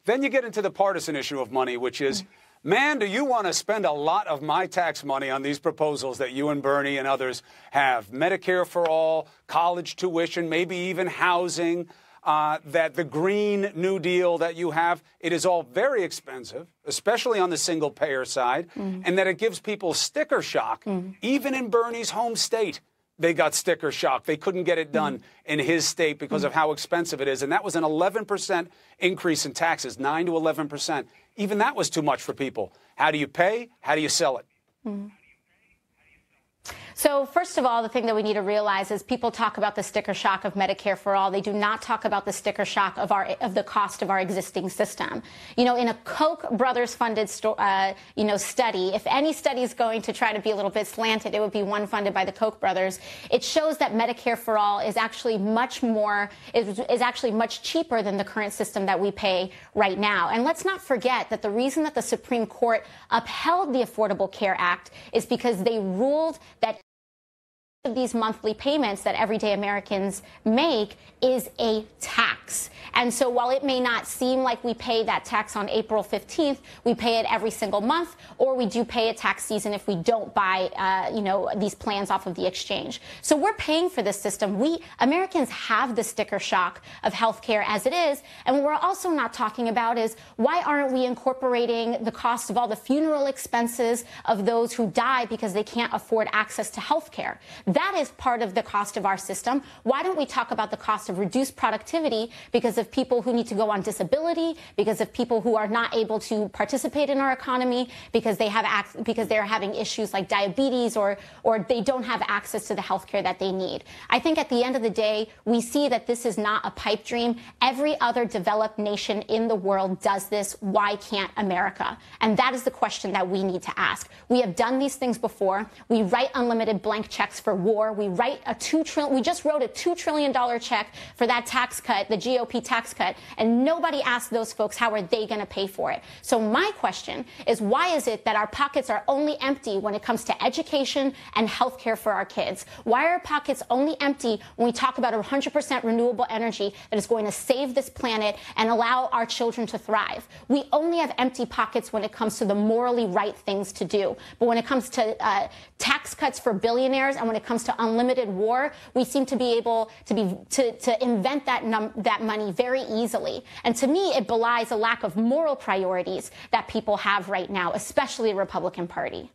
Then you get into the partisan issue of money, which is, man, do you want to spend a lot of my tax money on these proposals that you and Bernie and others have? Medicare for all, college tuition, maybe even housing, that the Green New Deal that you have. It is all very expensive, especially on the single payer side, and that it gives people sticker shock, even in Bernie's home state. They got sticker shock. They couldn't get it done in his state because of how expensive it is. And that was an 11% increase in taxes, 9 to 11%. Even that was too much for people. How do you pay? How do you sell it? So first of all, the thing that we need to realize is people talk about the sticker shock of Medicare for all. They do not talk about the sticker shock of the cost of our existing system. You know, in a Koch brothers funded study, if any study is going to try to be a little bit slanted, it would be one funded by the Koch brothers. It shows that Medicare for all is actually much cheaper than the current system that we pay right now. And let's not forget that the reason that the Supreme Court upheld the Affordable Care Act is because they ruled that of these monthly payments that everyday Americans make is a tax. And so while it may not seem like we pay that tax on April 15th, we pay it every single month, or we do pay a tax season if we don't buy, these plans off of the exchange. So we're paying for this system. We Americans have the sticker shock of healthcare as it is. And what we're also not talking about is why aren't we incorporating the cost of all the funeral expenses of those who die because they can't afford access to healthcare? That is part of the cost of our system. Why don't we talk about the cost of reduced productivity because of people who need to go on disability, because of people who are not able to participate in our economy, because they're having issues like diabetes or they don't have access to the health care that they need. I think at the end of the day, we see that this is not a pipe dream. Every other developed nation in the world does this. Why can't America? And that is the question that we need to ask. We have done these things before. We write unlimited blank checks for war. We just wrote a $2 trillion check for that tax cut, the GOP tax cut, and nobody asked those folks how are they going to pay for it. So my question is, why is it that our pockets are only empty when it comes to education and health care for our kids? Why are our pockets only empty when we talk about 100% renewable energy that is going to save this planet and allow our children to thrive? We only have empty pockets when it comes to the morally right things to do. But when it comes to tax cuts for billionaires and when it comes to unlimited war, we seem to be able to invent that money very easily. And to me, it belies a lack of moral priorities that people have right now, especially the Republican Party.